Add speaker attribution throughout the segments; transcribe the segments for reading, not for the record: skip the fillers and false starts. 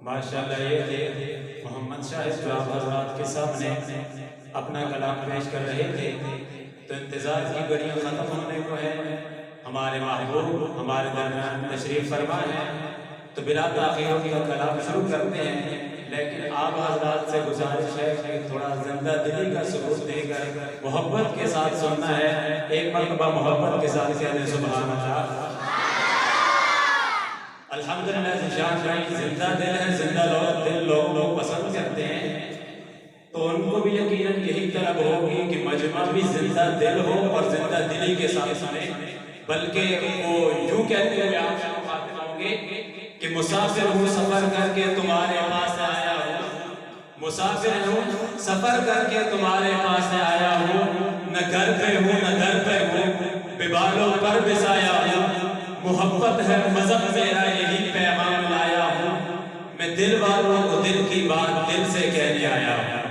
Speaker 1: ماشاءاللہ یہ تھے محمد شاہد جو آپ حضرات کے سامنے اپنا کلام پیش کر رہے تھے، تو انتظار کی گھڑیاں ختم ہونے کو ہے، ہمارے محبوب ہمارے درمیان تشریف فرما ہے، تو بلا تاخیر ان کا کلام شروع کرتے ہیں۔ لیکن آپ حضرات سے گزارش ہے کہ تھوڑا زندہ دلی کا ثبوت دے کر محبت کے ساتھ سننا ہے۔ ایک مرتبہ محبت کے ساتھ کہہ دیں سبحان اللہ۔ الحمدللہ ذیشان بھائی زندہ دل ہے، زندہ دل لوگ پسند کرتے ہیں، تو ان کو بھی یقیناً یہی طلب ہوگی کہ مجمع بھی زندہ دل ہو اور زندہ دلی کے ساتھ سنے، بلکہ وہ یوں کہتے ہوئے آپ سے مخاطب ہوں گے کہ مسافر ہوں سفر کر کے تمہارے پاس آیا ہوں، مسافر ہوں سفر کر کے تمہارے پاس آیا ہوں، نہ گھر پہ ہوں نہ در پہ ہوں، ببالوں پر بسایا ہوں، محبت ہے مذہب میرا یہی پیغام لایا ہوں، میں دل والوں کو دل کی بات دل سے کہنے آیا ہوں۔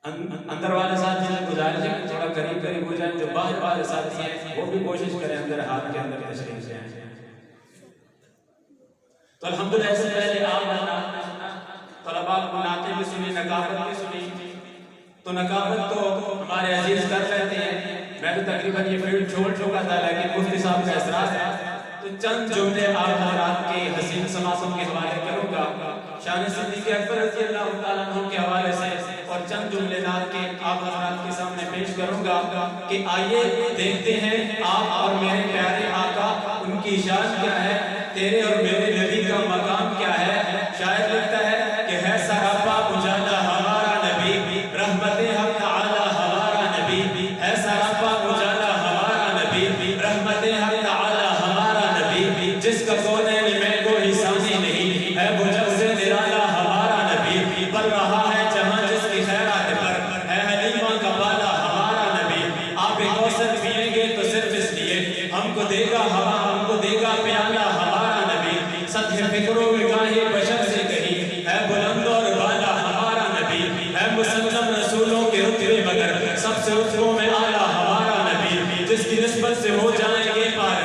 Speaker 1: اندر والے ساتھی سے گزارش ہے کہ تھوڑا قریب ہو جائیں، جو باہر والے ساتھی ہیں وہ بھی کوشش کریں اندر ہاتھ کے اندر تشریف سے آئیں۔ تو الحمدللہ اس سے پہلے آپ طلباء کو نعتیں بھی سنی، نقابت بھی سنی، تو نقابت تو ہمارے عزیز کر لیتے ہیں، میں تو تقریباً یہ فیلڈ چھوڑ چکا تھا، لیکن مفتی صاحب کا اصرار ہے تو چند جملے آپ حضرات کے حسین سماعتوں کے حوالے کروں گا، شان صدیق اکبر رضی اللہ تعالیٰ عنہ کے حوالے سے، اور چند جملے نعت کے آپ حضرات کے سامنے پیش کروں گا کہ آئیے دیکھتے ہیں آپ اور میرے پیارے آقا ان کی شان کیا ہے، تیرے اور میرے نبی کا مقام کیا ہے۔ شاید لگتا ہے کہ ہے سراپا اجالا ہمارا نبی، رحمت حق تعالی ہمارا نبی، ہے سراپا اجالا ہمارا نبی، رحمت حق تعالی ہمارا نبی، جس کا کونین میں کوئی ثانی نہیں، ہے وہ جب سے نرالا ہمارا نبی، پل رہا ہے جہاں جس کی خیرات پر، ہے حلیمہ کا بالا ہمارا نبی، آپ کوثر پیئیں گے تو صرف اس لیے ہم کو دے گا ہوا، ہم کو دے گا پیالہ ہمارا نبی، سطح فکر و نگاہ بشر سے کہیں ہے بلند اور بالا ہمارا نبی، ہے مسلم رسولوں کے رتبے مگر سب سے رتبوں میں اعلیٰ ہمارا نبی، جس کی نسبت سے ہو جائیں گے پار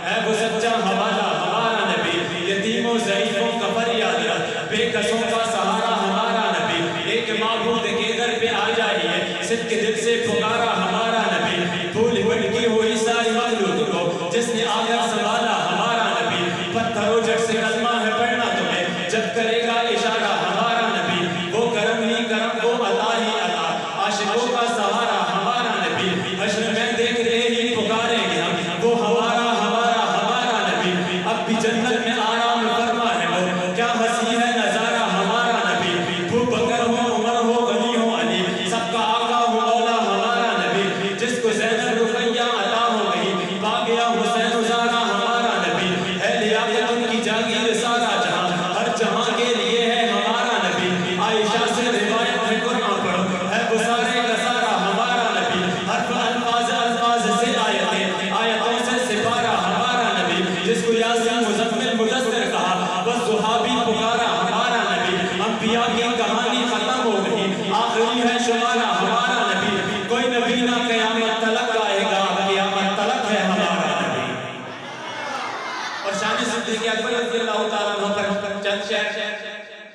Speaker 1: ہے وہ سچا حوالہ ہمارا نبی، یتیموں ضعیفوں کا فریاد بے کسوں کا سہارا ہمارا نبی، ایک معبود کے در پہ آ جائیے صدق دل سے پکارا ہمارا نبی، پھول بھٹکی ہوئی ساری مخلوق کو جس نے آ کر سنبھالا ہمارا نبی، پتھروں جٹ سے کلمہ ہے پڑھنا تمہیں جب کرے گا اشارہ ہمارا نبی، وہ کرم ہی کرم وہ عطا ہی عطا عاشقوں کا سہارا ہمارا نبی، حشر میں دیکھتے ہی پکاریں گے ہم وہ ہمارا ہمارا ہمارا نبی، اب بھی جنت میں آرام فرما ہے وہ کیا ہنسی ہے نظارہ ہمارا نبی، ابو بکر ہو عمر ہو غنی ہو علی سب کا آقا ہو مولا ہمارا نبی، جس کو زینب رقیہ عطا ہو گئی پا گیا حسین زارا ہمارا نبی، ہے لیاقت ان کی جاگیر سارا جہاں ہر جہاں کے لیے ہے ہمارا نبی، عائشہ سے روایت ہے قرآن پڑھو ہے وہ سارے کا سارا ہمارا نبی، حرف الفاظ الفاظ سے آیتیں آیتوں سے سپارہ ہمارا نبی، جس کو یاسین مزمل مدثر کہا بس صحابی پکارا ہمارا نبی، انبیاء کی کہانی ختم ہو گئی آخری ہے شمارہ ہمارا نبی، کوئی نبی نہ قیامت تلک آئے گا قیامت تلک ہے ہمارا نبی۔ اور شان صدیق اکبر رضی اللہ تعالیٰ عنہ پر چند شعر،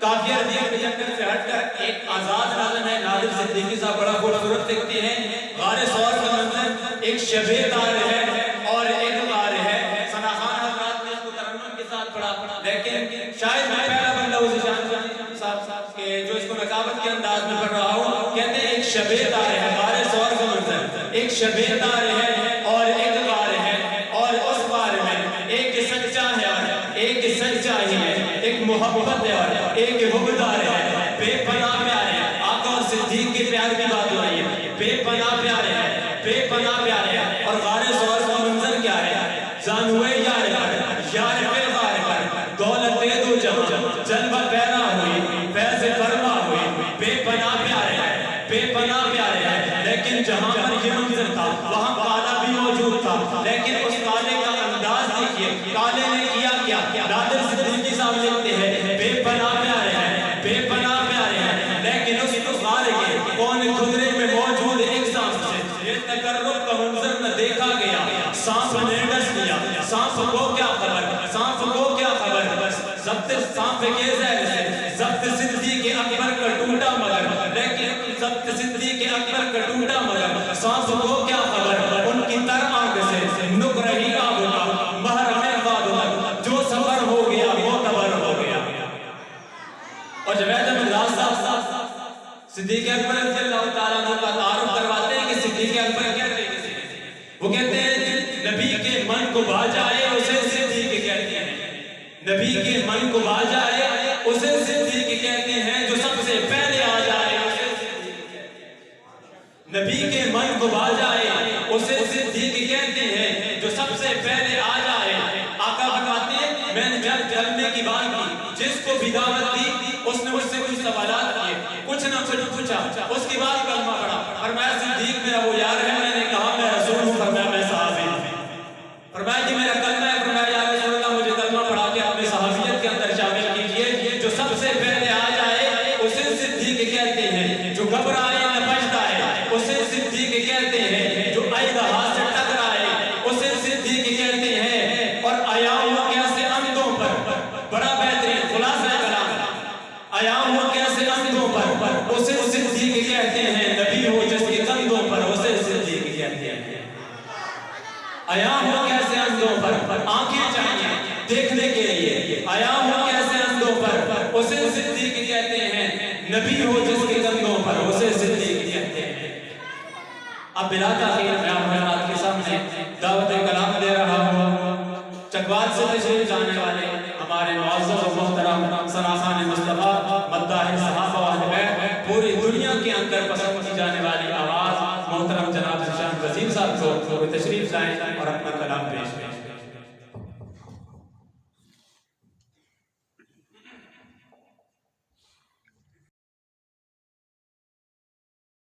Speaker 1: کافی ردیف کے چکر سے ہٹ کر ایک آزاد ناظم ہے، نادر صدیقی صاحب بڑا خوبصورت لکھتے ہیں، غار سور کا منظر ایک شب تار ہے اور ایک غار ہے، ثنا خان حضرات نے اس کو ترنم کے ساتھ پڑھا، لیکن شاید میں پہلا بندہ اسے شان صاحب کہ جو اس کو نقابت کے انداز میں پڑھ رہا ہوں، کہتے ہیں ایک شب تار ہے، غار سور کا منظر ایک شب تار ہے اور ایک غار ہے، اور اس غار میں ایک سچا ہے اور ایک سچائی ہے، ایک محبت ہے اور ایک حبدار ہے، بے پناہ پیارے ہیں آقا اور صدیق کی پیار کی بات ہو رہی ہے، بے پناہ پیارے ہیں بے پناہ پیارے ہیں، اور غار سور کا منظر کیا ہے، زانوے یار پر یار پہ غار پر دولت دو جہاں جلوہ پیرا ہوئی فیض فرما ہوئی، بے پناہ پیارے ہیں بے پناہ پیارے ہیں، لیکن جہاں پر یہ منظر تھا وہاں کالا بھی موجود تھا، لیکن اس کالے کا انداز دیکھئے کالے نے کیا کیا، نادر صدیقی صاحب لکھتے ہیں بے پناہ پیارے ہیں بے پناہ پیارے ہیں، لیکن اس غار کے کون خدرے میں موجود ایک سانپ سے یہ تقرب کا منظر نہ دیکھا گیا، سانپ نے ڈس لیا، سانپ کو کیا خبر، سانپ کو کیا خبر، بس من کو بھا جائے اسے صدیق کہتے ہیں. نبی کے من کو بھا جائے اسے صدیق کہتے ہیں. جو سب سے پہلے آ جائے اسے صدیق کہتے ہیں. نبی کے من کو بھا جائے اسے صدیق کہتے ہیں. جو سب سے پہلے آ جائے. آقا فرماتے ہیں میں نے جب کلمے کی بات کی جس کو بھی دعوت دی اس نے مجھ سے کچھ سوالات کیے, کچھ نہ کچھ پوچھا, اس کے بعد کلمہ پڑھا. فرمایا صدیق میرا وہ یار ہے. میں نے کہا میں رسول ہوں. فرمایا میں صحابی ہوں. فرمایا کہ میرا کلمہ ہے. فرمایا یا رسول اللہ مجھے کلمہ پڑھا کے اپنے صحابیت کے اندر شامل کیجئے. جو سب سے پہلے آ جائے اسے صدیق کہتے ہیں. جو گھبرائے نہ بچتا ہے اسے صدیق کہتے ہیں. جو آئے ہاتھ سے ٹکرائے اسے صدیق کہتے ہیں. اور آیا ہوا کیسے اندھوں پر, بڑا بہترین خلاصہ کلام, آیا ہوا کیسے اندھوں پر اسے صدیق کہتے ہیں. نبی ہو جس کے کندھوں پر اسے صدیق کہتے ہیں. آیا ہوا کیسے اندھوں پر, آنکھیں چاہیے دیکھنے کے لیے, آیا ہوا کیسے اندھوں پر اسے صدیق کہتے ہیں. نبی ہو جس کے کندھوں پر اسے صدیق کہتے ہیں. اب بلا تاخیر میں آپ حضرات کے سامنے دعوت کلام دے رہا ہوں. چکوات سے تشریف لانے والے ہمارے معزز و محترم ثناخان مصطفیٰ مداح صحابہ و اہل بیت, پوری دنیا کے اندر پسند کی جانے والی آواز محترم جناب ذیشان وزیر صاحب کو تشریف لائیں اور اپنا کلام پیش کریں.